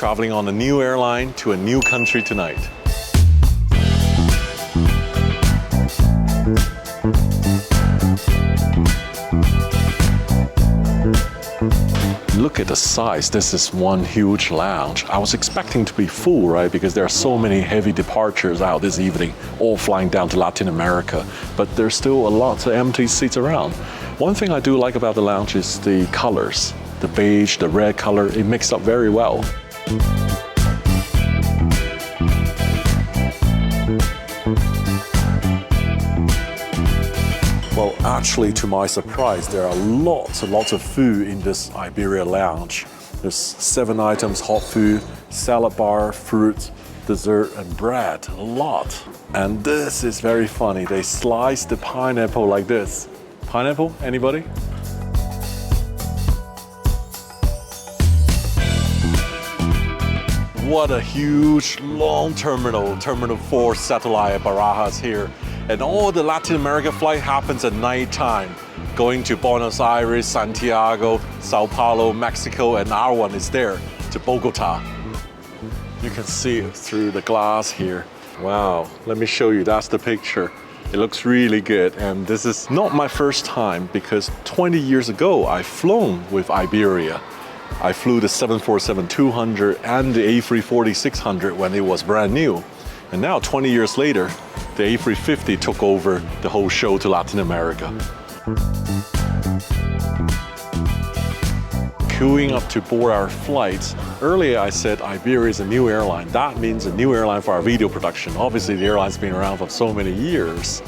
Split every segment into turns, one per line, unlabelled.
traveling on a new airline to a new country tonight. Look at the size. This is one huge lounge. I was expecting to be full, right? Because there are so many heavy departures out this evening, all flying down to Latin America. But there's still a lot of empty seats around. One thing I do like about the lounge is the colors. The beige, the red color, it mixed up very well. Well, actually, to my surprise, there are lots and lots of food in this Iberia lounge. There's 7 items, hot food, salad bar, fruit, dessert, and bread, a lot. And this is very funny. They slice the pineapple like this. Pineapple, anybody? What a huge, long terminal, Terminal 4 satellite at Barajas here. And all the Latin America flight happens at night time, going to Buenos Aires, Santiago, Sao Paulo, Mexico, and our one is there to Bogota. You can see it through the glass here. Wow, let me show you, that's the picture. It looks really good, and this is not my first time because 20 years ago I've flown with Iberia. I flew the 747-200 and the A340-600 when it was brand new. And now, 20 years later, the A350 took over the whole show to Latin America. Queuing up to board our flights. Earlier I said Iberia is a new airline. That means a new airline for our video production. Obviously the airline's been around for so many years.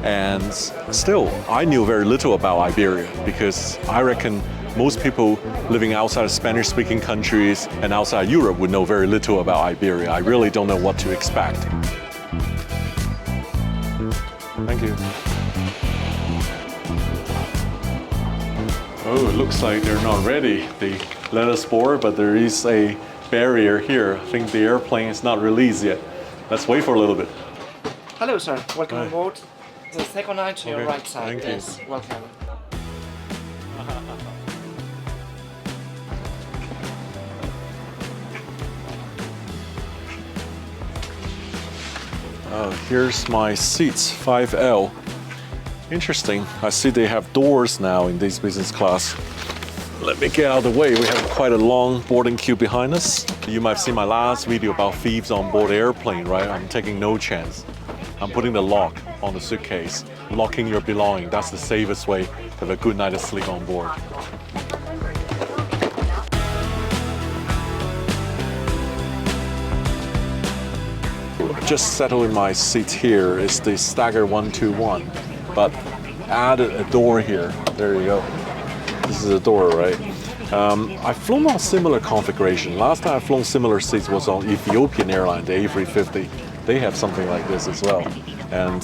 And still, I knew very little about Iberia because I reckon most people living outside of Spanish-speaking countries and outside Europe would know very little about Iberia. I really don't know what to expect. Thank you. Oh, it looks like they're not ready. They let us board, but there is a barrier here. I think the airplane is not released yet. Let's wait for a little bit.
Hello, sir. Welcome
Hi.
on board. The second line to your
Okay,
right side.
thank you.
Yes, welcome.
Here's my seats, 5L. Interesting. I see they have doors now in this business class. Let me get out of the way. We have quite a long boarding queue behind us. You might have seen my last video about thieves on board airplane, right? I'm taking no chance. I'm putting the lock on the suitcase, locking your belongings. That's the safest way to have a good night of sleep on board. Just settled in my seat here is the stagger 121, but added a door here. There you go. This is a door, right? I've flown on similar configuration. Last time I've flown similar seats was on Ethiopian Airlines, the A350. They have something like this as well. And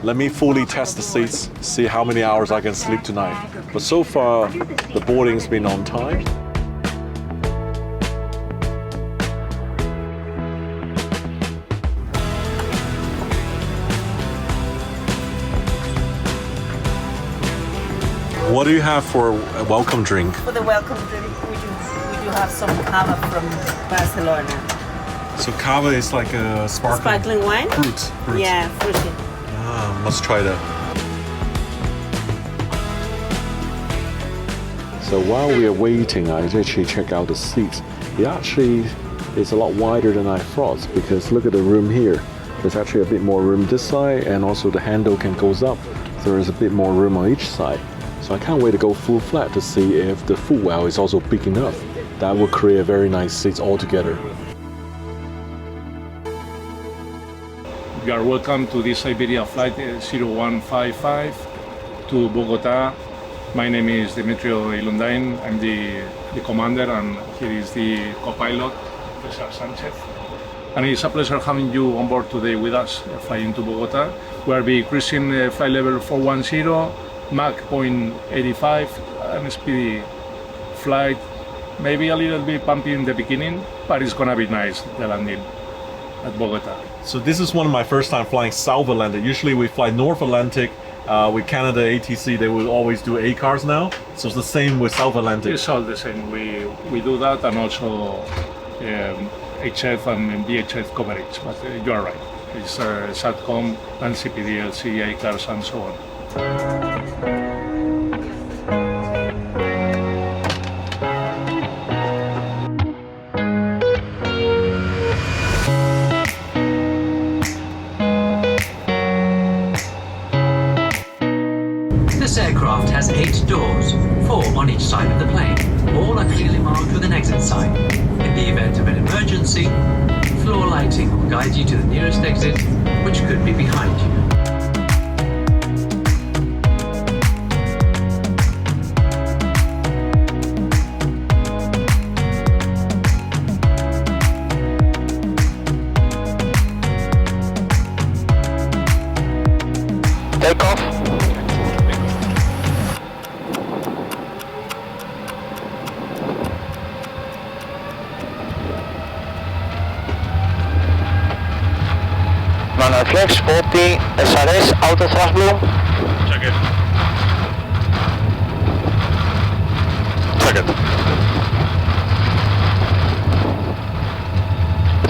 let me fully test the seats, see how many hours I can sleep tonight. But so far, the boarding's been on time. What do you have for a welcome drink?
For the welcome drink, we do have some cava from Barcelona.
So cava is like a
Sparkling wine?
Fruit.
Yeah, fruity.
Ah, must try that. So while we are waiting, I actually check out the seats. It actually is a lot wider than I thought because look at the room here. There's actually a bit more room this side, and also the handle can goes up. So there's a bit more room on each side. So I can't wait to go full flat to see if the footwell is also big enough. That will create a very nice seats altogether.
You are welcome to this Iberia flight 0155 to Bogota. My name is Demetrio Ilundain. I'm the commander, and here is the co-pilot, Cesar Sanchez. And it's a pleasure having you on board today with us, flying to Bogota. We are be cruising flight level 410, Mach 0.85, and speedy flight. Maybe a little bit bumpy in the beginning, but it's gonna be nice, the landing at Bogota.
So this is one of my first time flying South Atlantic. Usually we fly North Atlantic with Canada ATC. They will always do A cars now. So it's the same with South Atlantic.
It's all the same. We do that, and also HF and VHF coverage, but you are right. It's SATCOM and CPDL, CDI cars and so on.
This aircraft has 8 doors, 4 on each side of the plane. All are clearly marked with an exit sign. In the event of an emergency, floor lighting will guide you to the nearest exit, which could be behind you.
Takeoff. Flex 40 SRS auto thrust bloom.
Check it.
Check it.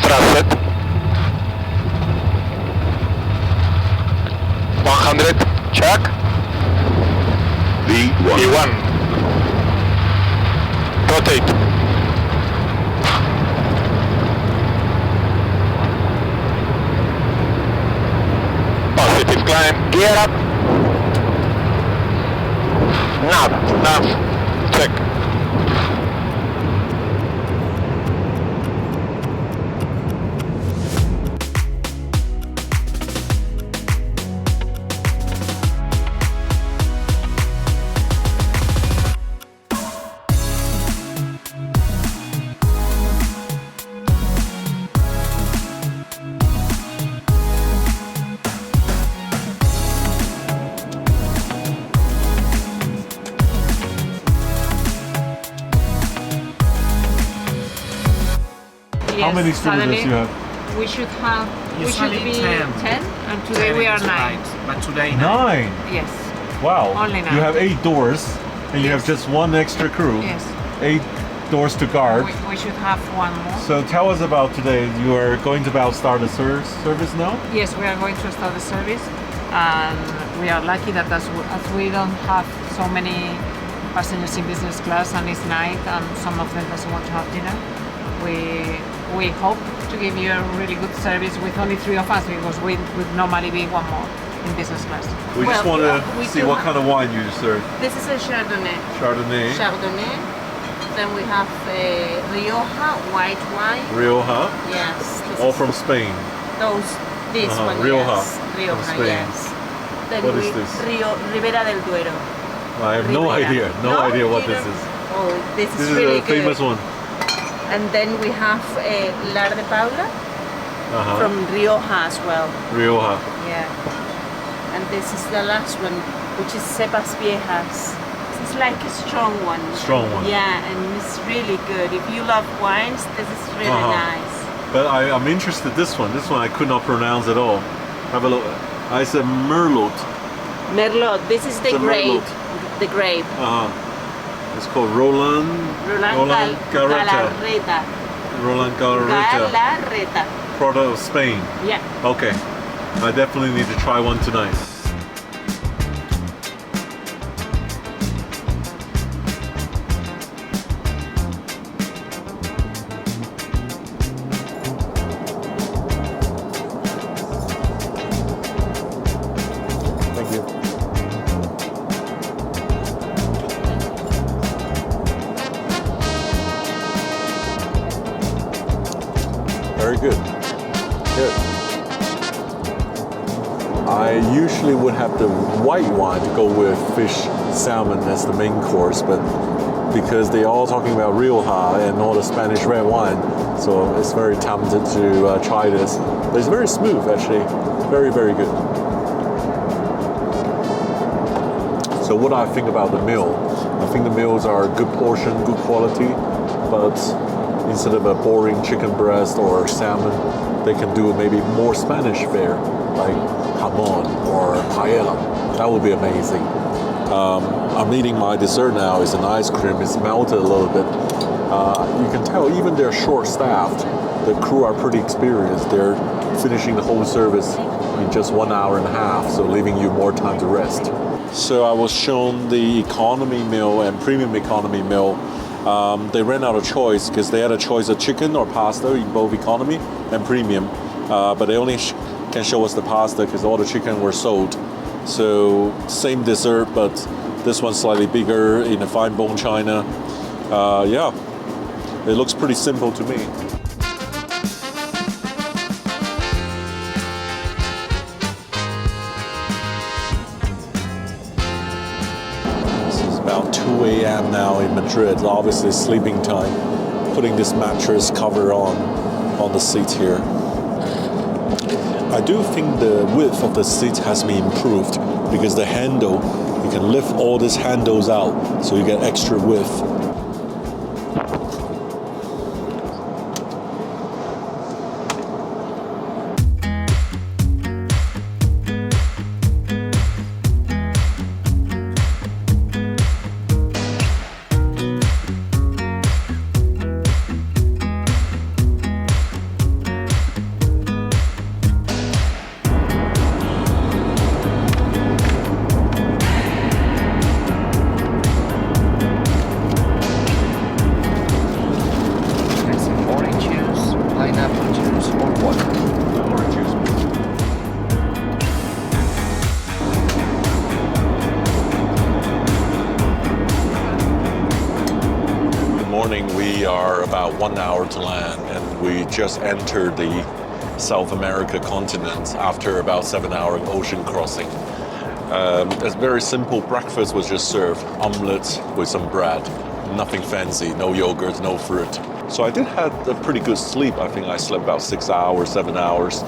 Thrust set. 100. Check. V1. Rotate. Positive climb. Gear up. Nav. Check.
How many stewardess you have?
We should have. We should
Usually
be
10.
10, and today we are 9.
Right, but today 9.
9.
Yes.
Wow.
Only 9.
You have 8 doors, and you have
Yes.
just one extra crew.
Yes.
8 doors to guard.
We should have one more.
So tell us about today. You are going to about start the service now?
Yes, we are going to start the service, and we are lucky that as we don't have so many passengers in business class and it's night and some of them doesn't want to have dinner, we hope to give you a really good service with only 3 of us, because we would normally be one more in business class.
We just want to see what kind of wine you serve.
This is a Chardonnay.
Chardonnay,
Chardonnay. Then we have a Rioja white wine.
Rioja,
Yes.
all from Spain.
This one.
Rioja,
Yes. Rioja.
from Spain.
Yes. Then
What is this?
Ribera del Duero.
I have no
Ribera.
idea. No idea what
You
this
don't-
is.
Oh, this
This
is
is
really
a famous
good.
one.
And then we have Lar de Paula
Uh-huh.
from Rioja as well.
Rioja.
Yeah. And this is the last one, which is Cepas Viejas. It's like a strong one.
Strong one.
Yeah, and it's really good. If you love wines, this is really
Uh-huh.
nice.
But I'm interested this one. This one I could not pronounce at all. Have a look. I said Merlot.
Merlot. This is the
It's a
grape.
Merlot.
The grape.
Uh-huh. It's called Roland Garreta.
Galarreta.
Roland Garreta.
Galarreta.
Product of Spain.
Yeah.
Okay. I definitely need to try one tonight. Thank you. Very good. Good. I usually would have the white wine to go with fish salmon as the main course, but because they're all talking about Rioja and all the Spanish red wine, so it's very tempted to try this. But it's very smooth, actually. Very, very good. So what I think about the meal, I think the meals are a good portion, good quality, but instead of a boring chicken breast or salmon, they can do maybe more Spanish fare, like jamon or paella. That would be amazing. I'm eating my dessert now. It's an ice cream. It's melted a little bit. You can tell even they're short-staffed. The crew are pretty experienced. They're finishing the whole service in just 1 hour and a half, so leaving you more time to rest. So I was shown the economy meal and premium economy meal. They ran out of choice because they had a choice of chicken or pasta in both economy and premium, but they only can show us the pasta because all the chicken were sold. So same dessert, but this one's slightly bigger in a fine bone china. Yeah, it looks pretty simple to me. About 2 a.m. now in Madrid, obviously sleeping time. Putting this mattress cover on the seat here. I do think the width of the seat has been improved because the handle, you can lift all these handles out so you get extra width. We are about 1 hour to land, and we just entered the South America continent after about 7-hour ocean crossing. A very simple breakfast was just served, omelette with some bread, nothing fancy, no yogurt, no fruit. So I did have a pretty good sleep. I think I slept about 6 hours, 7 hours.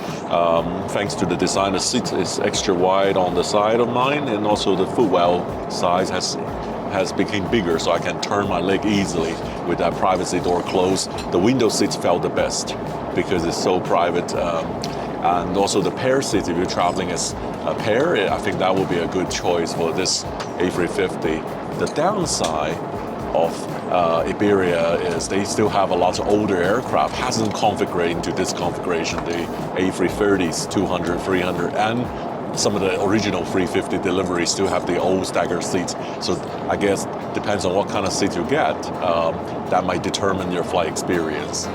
Thanks to the design, the seat is extra wide on the side of mine, and also the footwell size has become bigger, so I can turn my leg easily with that privacy door closed. The window seats felt the best because it's so private. And also the pair seats, if you're traveling as a pair, I think that would be a good choice for this A350. The downside of Iberia is they still have a lot of older aircraft, hasn't configured into this configuration. The A330s, 200, 300, and some of the original 350 deliveries still have the old staggered seats. So I guess depends on what kind of seat you get, that might determine your flight experience.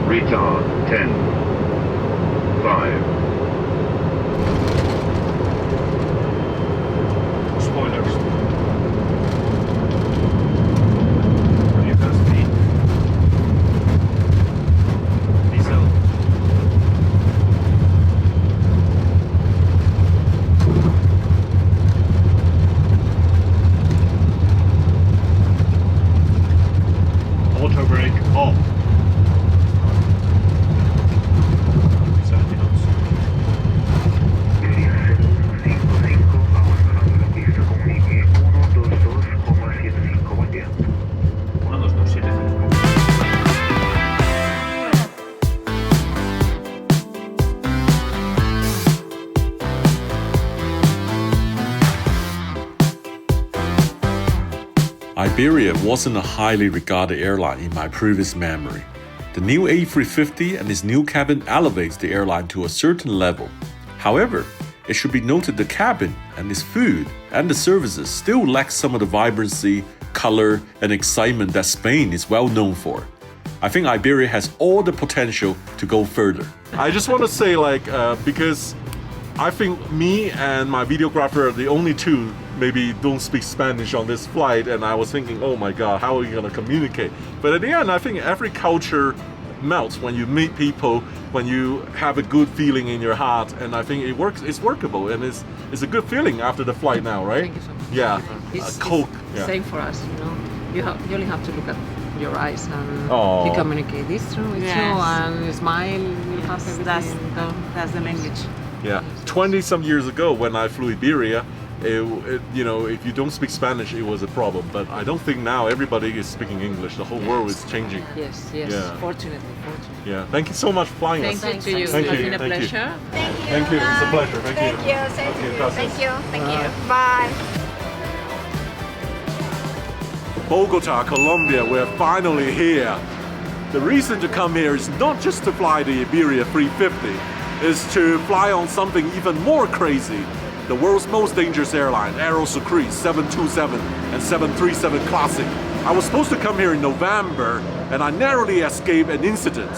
Retard, 10, 5. Spoilers. University. Diesel. Auto brake off.
Iberia wasn't a highly regarded airline in my previous memory. The new A350 and its new cabin elevates the airline to a certain level. However, it should be noted the cabin and its food and the services still lack some of the vibrancy, color, and excitement that Spain is well known for. I think Iberia has all the potential to go further. I just want to say, because I think me and my videographer are the only two maybe don't speak Spanish on this flight, and I was thinking, oh my God, how are we going to communicate? But at the end, I think every culture melts when you meet people, when you have a good feeling in your heart, and I think it works. It's workable, and it's a good feeling after the flight now, right?
Thank you so much.
Yeah,
It's
Coke. Yeah.
same for us, you know. You only have to look at your eyes and
Oh.
you communicate. It's true, it's
Yes.
true, and you smile. You have everything.
That's the language.
Yeah, 20 some years ago when I flew Iberia, you know, if you don't speak Spanish, it was a problem. But I don't think now everybody is speaking English. The whole world is changing.
Yes, yes.
Yeah.
Fortunately.
Yeah, thank you so much for flying us.
Thank you to you.
Thank
It's
you,
been a
thank you.
pleasure.
Thank you.
Thank you. It's a
Bye.
pleasure. Thank you.
Thank you. Thank
Okay,
you.
gracias.
Thank you. Thank you. Bye.
Bogota, Colombia, we're finally here. The reason to come here is not just to fly the Iberia 350, it's to fly on something even more crazy. The world's most dangerous airline, Aero Sucre 727 and 737 Classic. I was supposed to come here in November and I narrowly escaped an incident.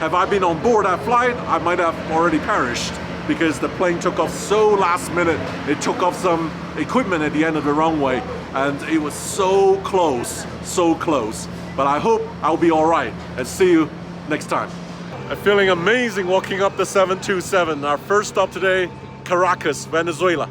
Have I been on board that flight, I might have already perished because the plane took off so last minute. It took off some equipment at the end of the runway and it was so close, so close. But I hope I'll be all right and see you next time. I'm feeling amazing walking up the 727. Our first stop today, Caracas, Venezuela.